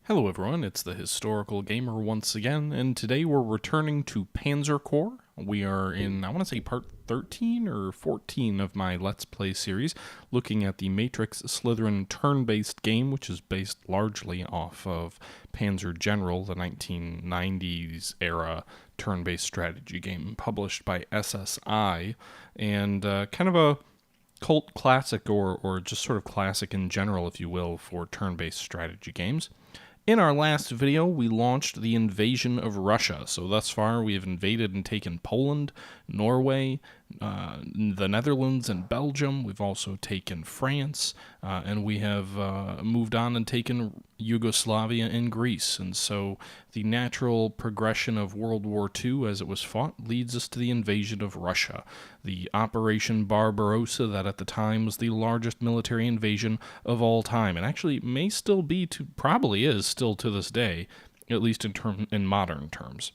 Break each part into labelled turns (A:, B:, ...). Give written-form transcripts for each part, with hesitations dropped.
A: Hello everyone, it's the Historical Gamer once again, and today we're returning to Panzer Corps. We are in, I want to say, part 13 or 14 of my Let's Play series, looking at the Matrix Slytherin turn-based game, which is based largely off of Panzer General, the 1990s era turn-based strategy game published by SSI, and kind of a cult classic, or just sort of classic in general, if you will, for turn-based strategy games. In our last video, we launched the invasion of Russia. So thus far, we have invaded and taken Poland, Norway, the Netherlands, and Belgium. We've also taken France, and we have moved on and taken Yugoslavia and Greece. And so the natural progression of World War II as it was fought leads us to the invasion of Russia. The Operation Barbarossa, that at the time was the largest military invasion of all time, and actually may still be, probably is still to this day, at least in modern terms.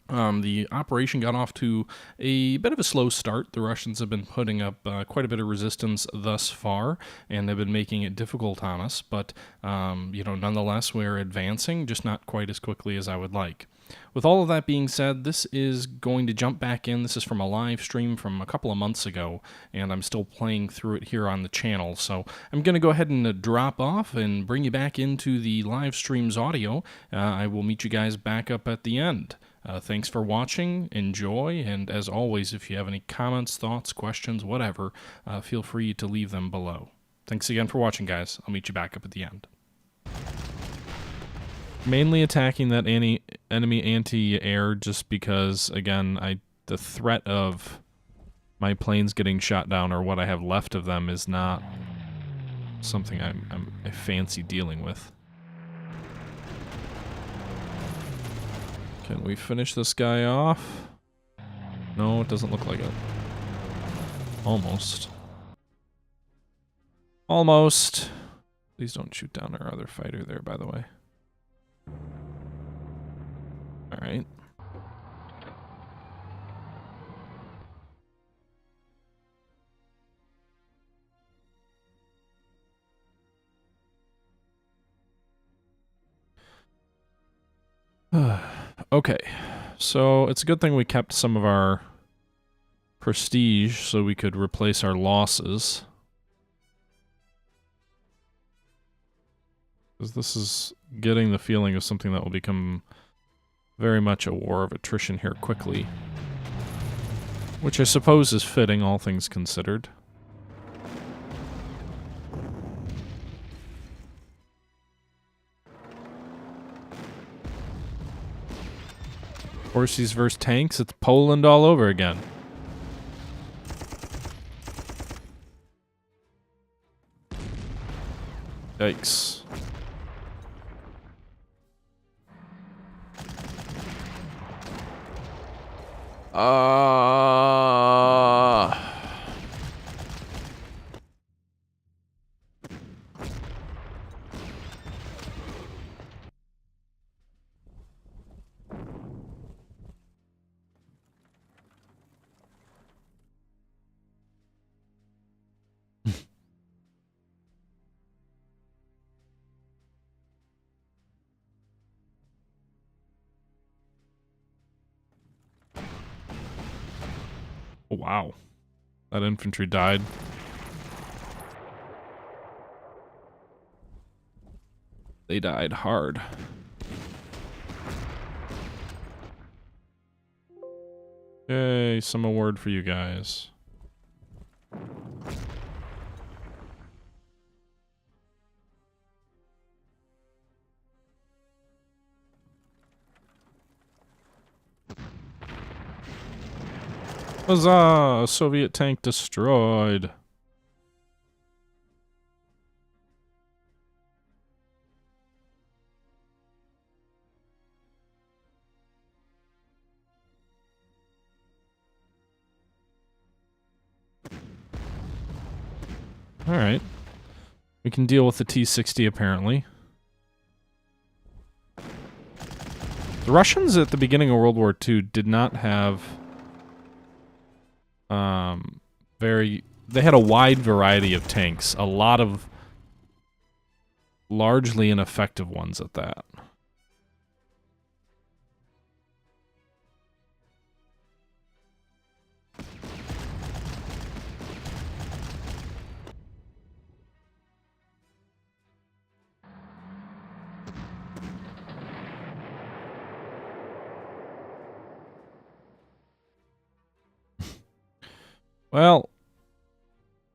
A: The operation got off to a bit of a slow start. The Russians have been putting up quite a bit of resistance thus far, and they've been making it difficult on us. But, nonetheless, we're advancing, just not quite as quickly as I would like. With all of that being said, this is going to jump back in. This is from a live stream from a couple of months ago, and I'm still playing through it here on the channel. So I'm going to go ahead and drop off and bring you back into the live stream's audio. I will meet you guys back up at the end. Thanks for watching, enjoy, and as always, if you have any comments, thoughts, questions, whatever, feel free to leave them below. Thanks again for watching, guys. I'll meet you back up at the end. Mainly attacking that enemy anti-air just because, again, the threat of my planes getting shot down, or what I have left of them, is not something I fancy dealing with. Can we finish this guy off? No, it doesn't look like it. Almost. Almost. Please don't shoot down our other fighter there, by the way. Alright. Okay, so it's a good thing we kept some of our prestige so we could replace our losses. Because this is getting the feeling of something that will become very much a war of attrition here quickly. Which I suppose is fitting, all things considered. Horses versus tanks, it's Poland all over again. Yikes. Oh, wow. That infantry died. They died hard. Yay, some award for you guys. Huzzah! A Soviet tank destroyed. Alright. We can deal with the T-60 apparently. The Russians at the beginning of World War II did not have they had a wide variety of tanks. A lot of largely ineffective ones at that. Well,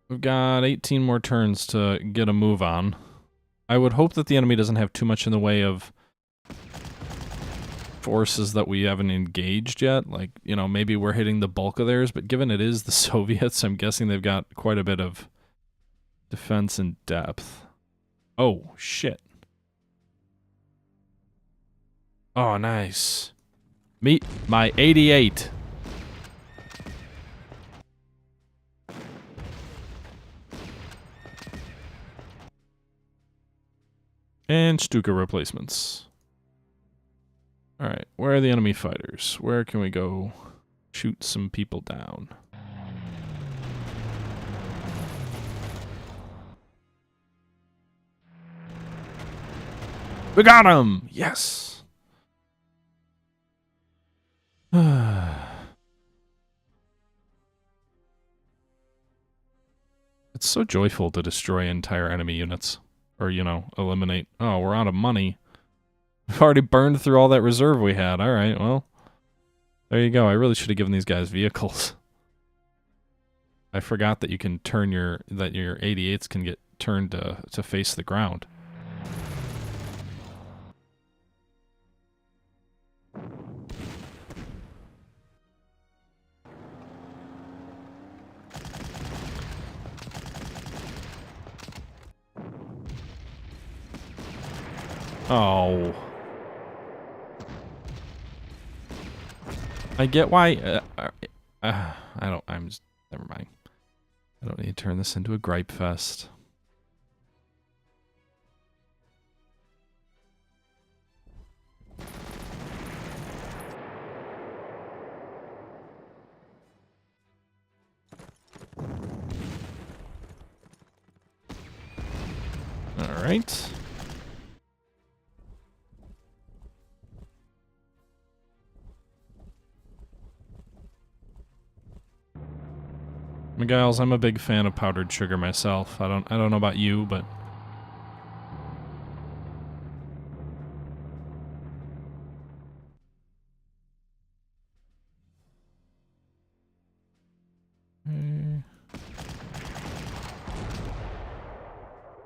A: we've got 18 more turns to get a move on. I would hope that the enemy doesn't have too much in the way of forces that we haven't engaged yet. Like, you know, maybe we're hitting the bulk of theirs, but given it is the Soviets, I'm guessing they've got quite a bit of defense and depth. Oh, shit. Oh, nice. Meet my 88. And Stuka replacements. Alright, where are the enemy fighters? Where can we go shoot some people down? We got him! Yes! It's so joyful to destroy entire enemy units. Or, you know, eliminate. Oh, we're out of money. We've already burned through all that reserve we had. Alright, well. There you go. I really should have given these guys vehicles. I forgot that you can turn that your 88s can get turned to face the ground. Oh. I get why... never mind. I don't need to turn this into a gripe fest. All right. Miguels, I'm a big fan of powdered sugar myself. I don't know about you, but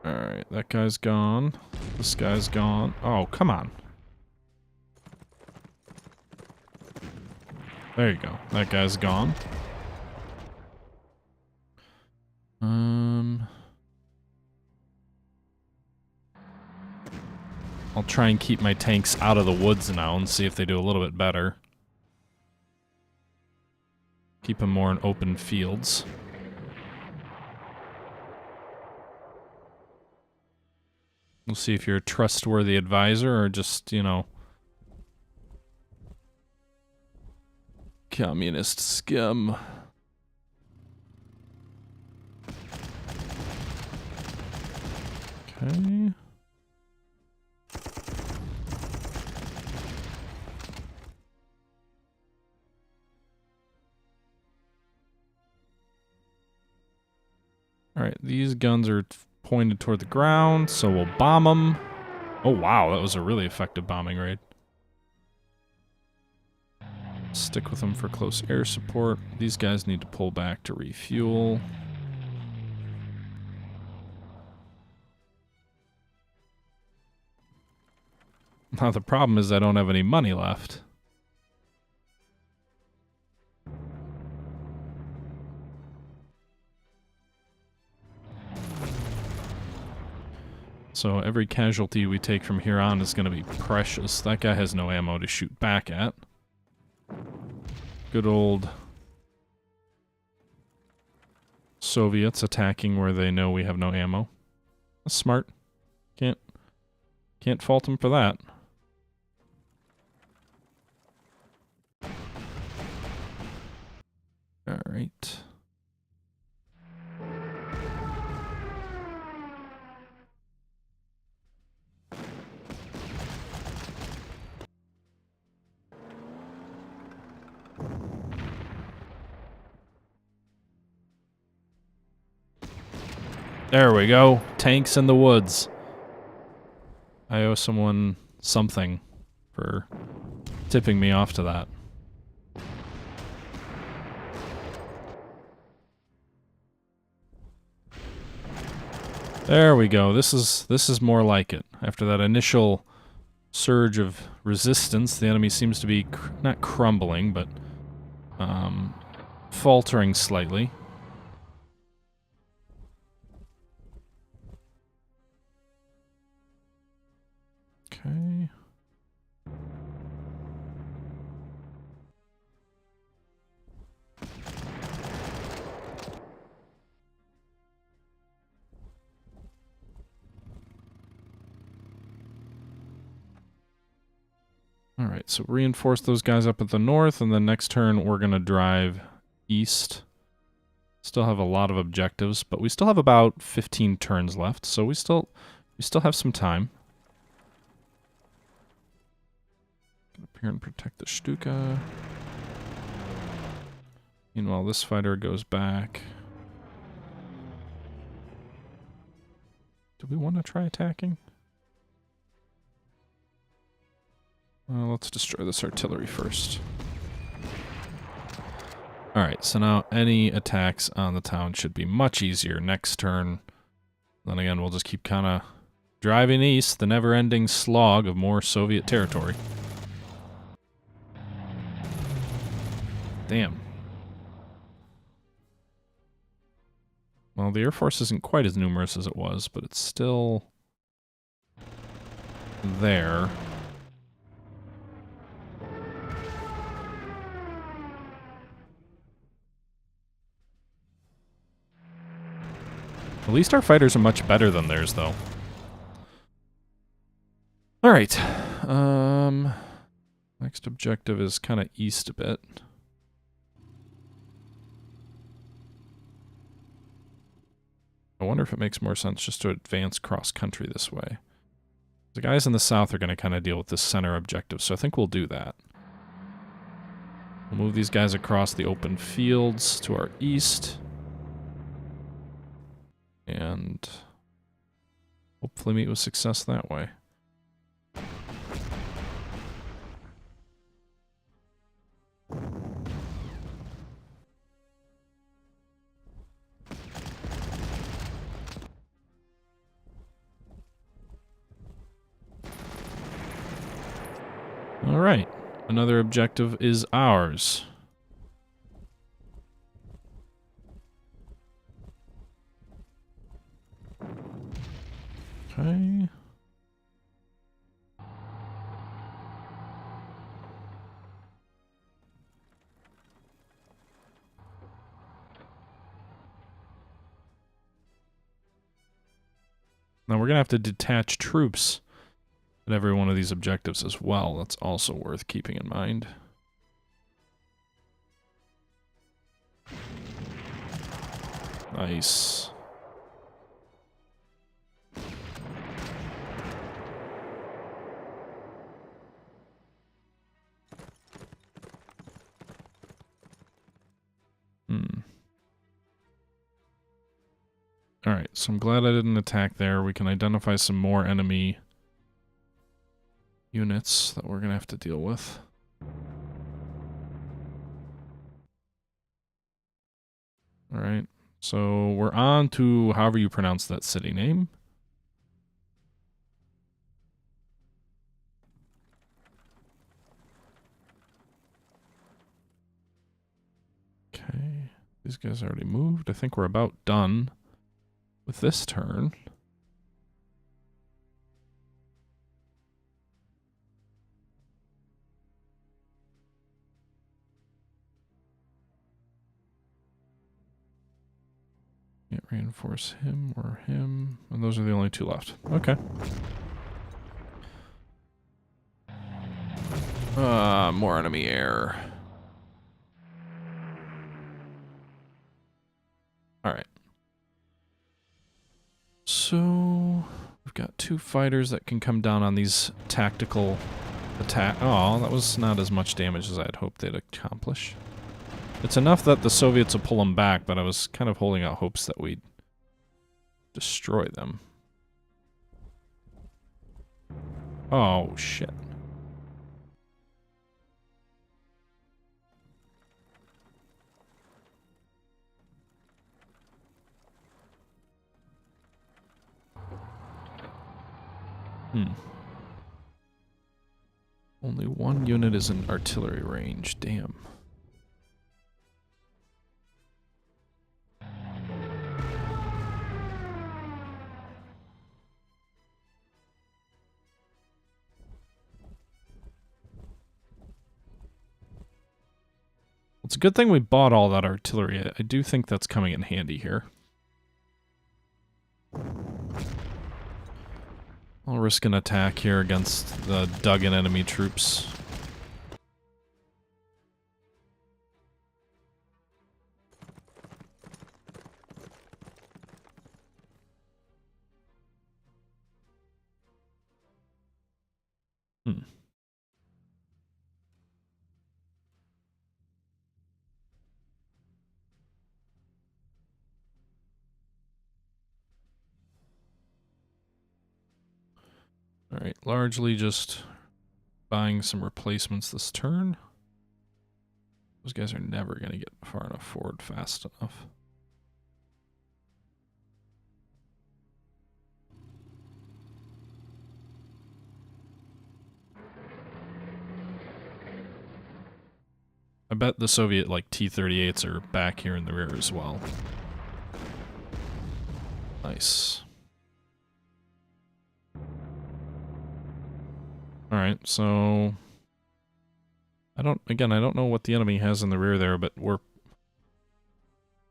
A: Alright, that guy's gone. This guy's gone. Oh, come on. There you go. That guy's gone. I'll try and keep my tanks out of the woods now and see if they do a little bit better. Keep them more in open fields. We'll see if you're a trustworthy advisor or just, you know, communist scum. Okay. Alright, these guns are pointed toward the ground, so we'll bomb them. Oh wow, that was a really effective bombing raid. Stick with them for close air support. These guys need to pull back to refuel. Now the problem is I don't have any money left. So every casualty we take from here on is going to be precious. That guy has no ammo to shoot back at. Good old Soviets attacking where they know we have no ammo. That's smart. Can't fault them for that. All right. There we go. Tanks in the woods. I owe someone something for tipping me off to that. There we go. This is more like it. After that initial surge of resistance, the enemy seems to be not crumbling, but faltering slightly. Okay. Alright, so reinforce those guys up at the north, and then next turn we're going to drive east. Still have a lot of objectives, but we still have about 15 turns left, so we still have some time. Get up here and protect the Stuka. Meanwhile, this fighter goes back. Do we want to try attacking? Well, let's destroy this artillery first. Alright, so now any attacks on the town should be much easier next turn. Then again, we'll just keep kind of driving east, the never-ending slog of more Soviet territory. Damn. Well, the Air Force isn't quite as numerous as it was, but it's still there. At least our fighters are much better than theirs, though. Alright. Next objective is kind of east a bit. I wonder if it makes more sense just to advance cross-country this way. The guys in the south are going to kind of deal with this center objective, so I think we'll do that. We'll move these guys across the open fields to our east. And hopefully meet with success that way. All right, another objective is ours. Okay. Now we're going to have to detach troops at every one of these objectives as well. That's also worth keeping in mind. Nice. Alright, so I'm glad I didn't attack there. We can identify some more enemy units that we're going to have to deal with. Alright, so we're on to however you pronounce that city name. Okay, these guys already moved. I think we're about done with this turn. Can't reinforce him or him. And those are the only two left. Okay. More enemy air. Alright. So, we've got two fighters that can come down on these tactical attack. Oh, that was not as much damage as I had hoped they'd accomplish. It's enough that the Soviets will pull them back, but I was kind of holding out hopes that we'd destroy them. Oh, shit. Only one unit is in artillery range. Damn. It's a good thing we bought all that artillery. I do think that's coming in handy here. I'll risk an attack here against the dug-in enemy troops. Alright, largely just buying some replacements this turn. Those guys are never going to get far enough forward fast enough. I bet the Soviet, like, T-38s are back here in the rear as well. Nice. Alright, so... I don't know what the enemy has in the rear there, but we're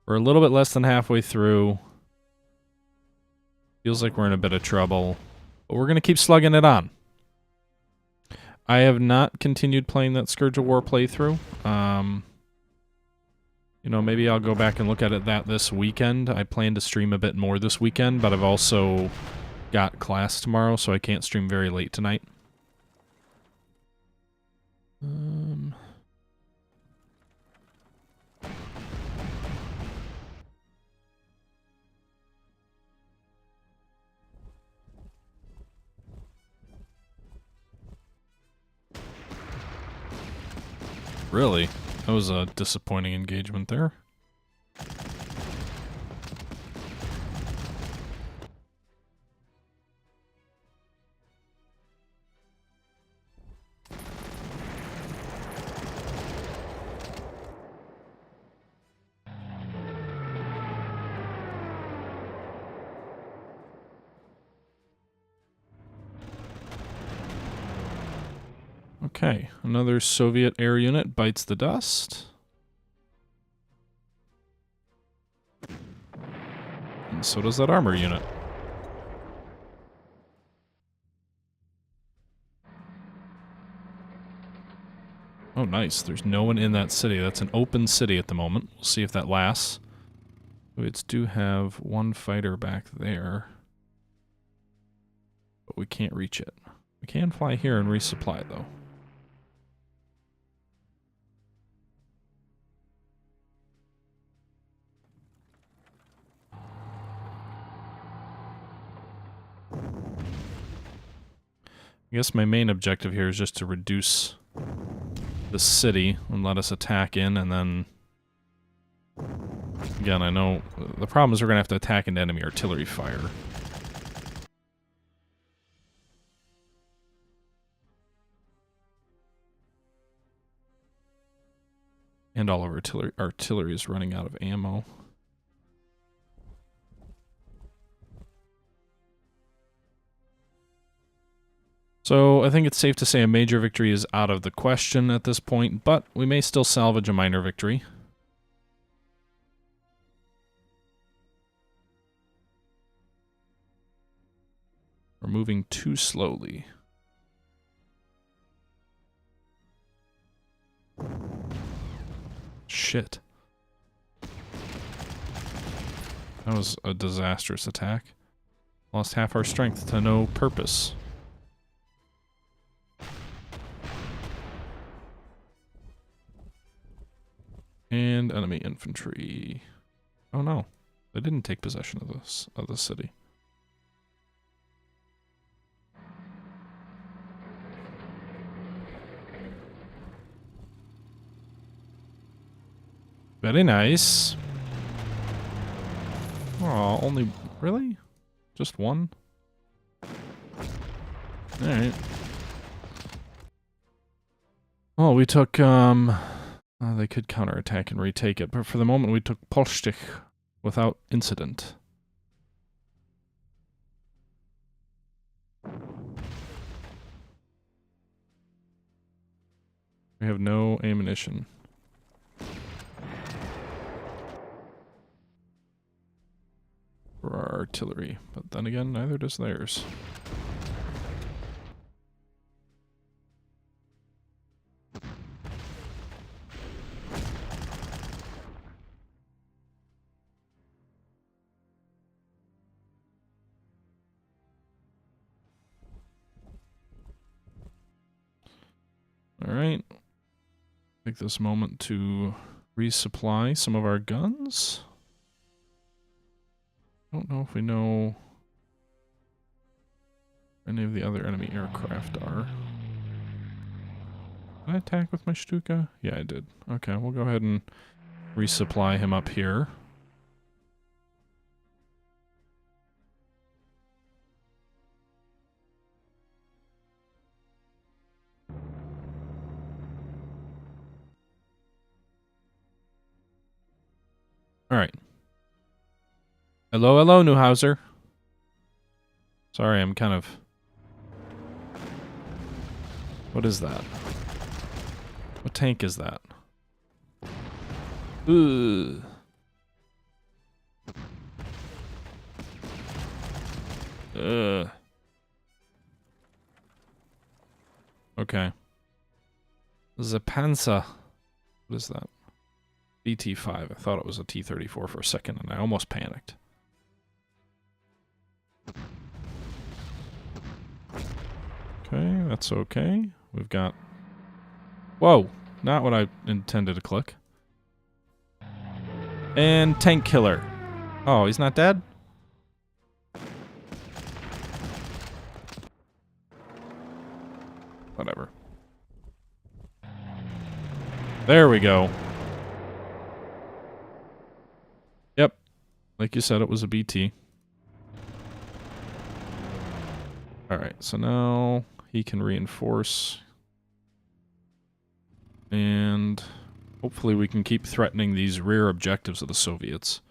A: a little bit less than halfway through. Feels like we're in a bit of trouble, but we're going to keep slugging it on. I have not continued playing that Scourge of War playthrough. You know, maybe I'll go back and look at it this weekend. I plan to stream a bit more this weekend, but I've also got class tomorrow, so I can't stream very late tonight. Really? That was a disappointing engagement there. Okay, another Soviet air unit bites the dust. And so does that armor unit. Oh, nice. There's no one in that city. That's an open city at the moment. We'll see if that lasts. Soviets do have one fighter back there, but we can't reach it. We can fly here and resupply, though. I guess my main objective here is just to reduce the city and let us attack in, and then... Again, I know the problem is we're going to have to attack into enemy artillery fire. And all of our artillery is running out of ammo. So I think it's safe to say a major victory is out of the question at this point, but we may still salvage a minor victory. We're moving too slowly. Shit. That was a disastrous attack. Lost half our strength to no purpose. And enemy infantry. Oh no. They didn't take possession of the city. Very nice. Oh, only... Really? Just one? Alright. Well, we took, they could counterattack and retake it, but for the moment we took Polstich without incident. We have no ammunition. For our artillery, but then again, neither does theirs. Alright. Take this moment to resupply some of our guns. I don't know if we know any of the other enemy aircraft are. Did I attack with my Stuka? Yeah, I did. Okay, we'll go ahead and resupply him up here. Alright. Hello, hello, Neuhauser. Sorry, I'm kind of... What is that? What tank is that? Ugh. Ugh. Okay. This is a Panzer. What is that? BT-5. I thought it was a T-34 for a second, and I almost panicked. Okay, that's okay. We've got... Whoa! Not what I intended to click. And tank killer. Oh, he's not dead? Whatever. There we go. Yep. Like you said, it was a BT. Alright, so now he can reinforce. And hopefully we can keep threatening these rear objectives of the Soviets.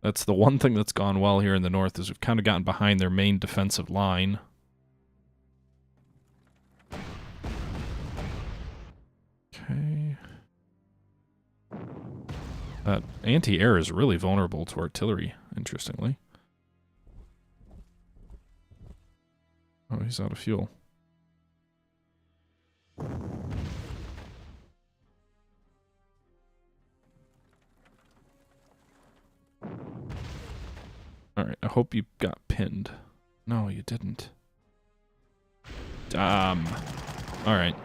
A: That's the one thing that's gone well here in the north, is we've kind of gotten behind their main defensive line. Okay. That anti-air is really vulnerable to artillery, interestingly. Oh, he's out of fuel. Alright, I hope you got pinned. No, you didn't. Alright.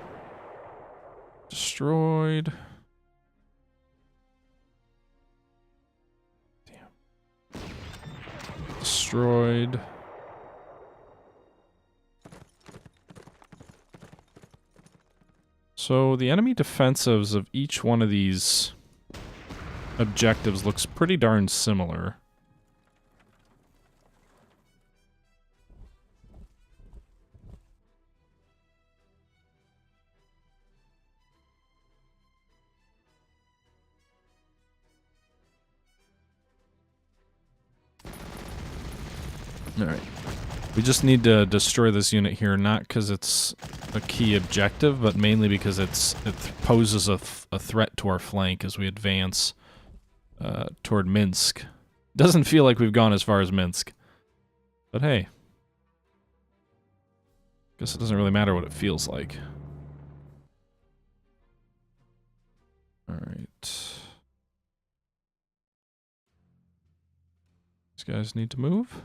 A: Destroyed. Damn. Destroyed. So the enemy defensives of each one of these objectives looks pretty darn similar. Alright. We just need to destroy this unit here, not because it's a key objective, but mainly because it poses a threat to our flank as we advance toward Minsk. Doesn't feel like we've gone as far as Minsk. But hey. Guess it doesn't really matter what it feels like. Alright. These guys need to move.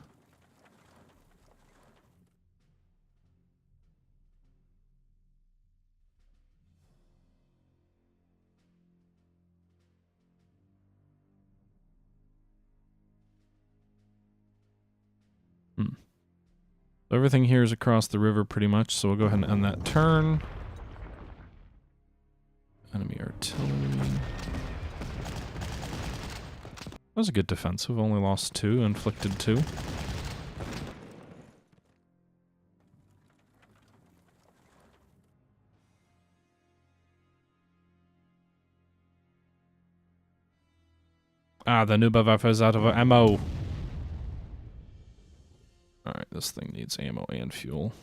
A: Everything here is across the river pretty much, so we'll go ahead and end that turn. Enemy artillery. That was a good defense. We've only lost 2, inflicted 2. Ah, the Nuba is out of ammo. Alright, this thing needs ammo and fuel.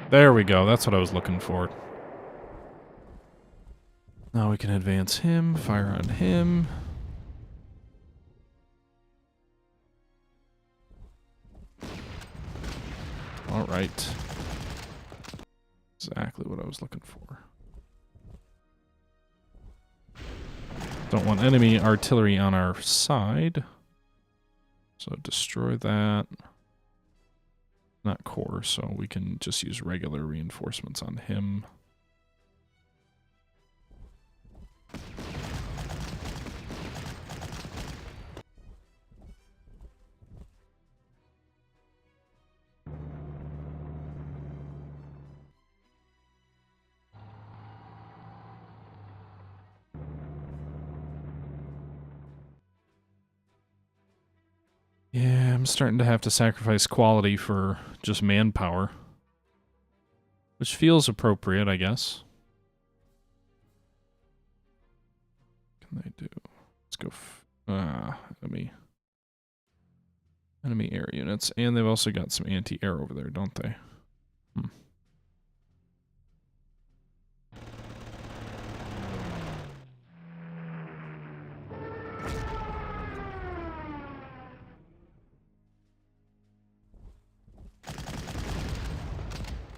A: There we go, that's what I was looking for. Now we can advance him, fire on him. Alright. Exactly what I was looking for. Don't want enemy artillery on our side. So destroy that. Not core, so we can just use regular reinforcements on him. Yeah, I'm starting to have to sacrifice quality for just manpower. Which feels appropriate, I guess. What can they do? Let's go... Enemy air units. And they've also got some anti-air over there, don't they?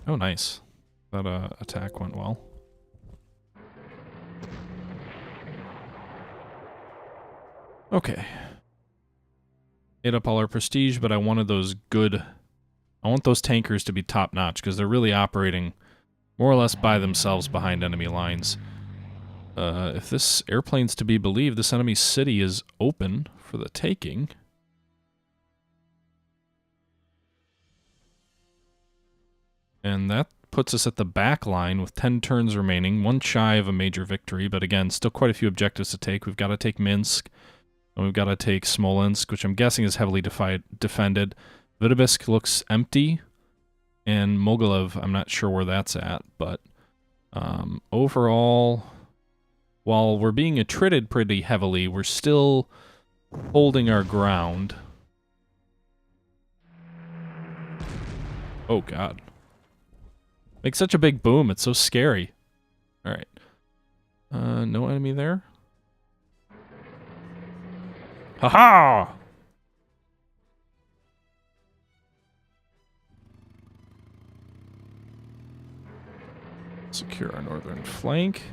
A: Oh, nice. That attack went well. Okay. Ate up all our prestige, but I wanted those good... I want those tankers to be top-notch, because they're really operating more or less by themselves behind enemy lines. If this airplane's to be believed, this enemy city is open for the taking. And that puts us at the back line with 10 turns remaining, one shy of a major victory, but again, still quite a few objectives to take. We've got to take Minsk, and we've got to take Smolensk, which I'm guessing is heavily defended. Vitebsk looks empty, and Mogilev, I'm not sure where that's at, but overall, while we're being attrited pretty heavily, we're still holding our ground. Oh, God. Makes such a big boom. It's so scary. All right. No enemy there. Ha-ha! Secure our northern flank.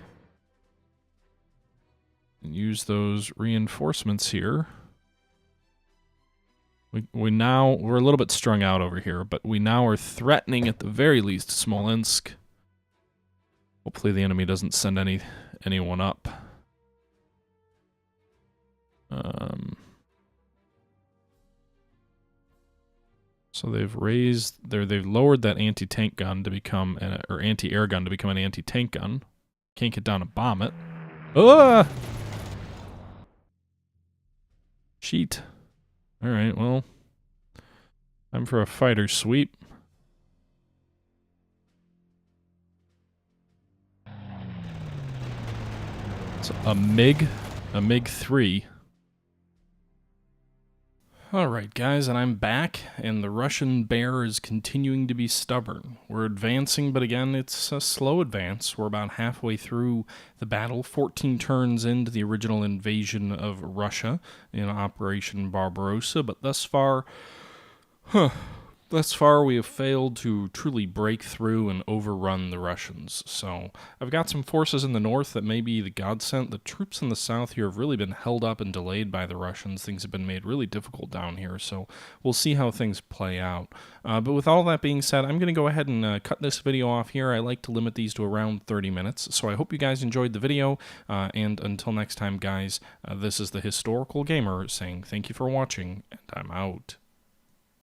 A: And use those reinforcements here. We're a little bit strung out over here, but we now are threatening at the very least Smolensk. Hopefully the enemy doesn't send anyone up. So they've lowered that anti-tank gun to become or anti-air gun to become an anti-tank gun. Can't get down and bomb it. Ah! Cheat. Alright, well, time for a fighter sweep. It's a MiG-3. Alright guys, and I'm back, and the Russian bear is continuing to be stubborn. We're advancing, but again, it's a slow advance. We're about halfway through the battle, 14 turns into the original invasion of Russia in Operation Barbarossa, but thus far, Thus far, we have failed to truly break through and overrun the Russians. So, I've got some forces in the north that may be the godsend. The troops in the south here have really been held up and delayed by the Russians. Things have been made really difficult down here, so we'll see how things play out. But with all that being said, I'm going to go ahead and cut this video off here. I like to limit these to around 30 minutes, so I hope you guys enjoyed the video, and until next time, guys, this is the Historical Gamer saying thank you for watching, and I'm out.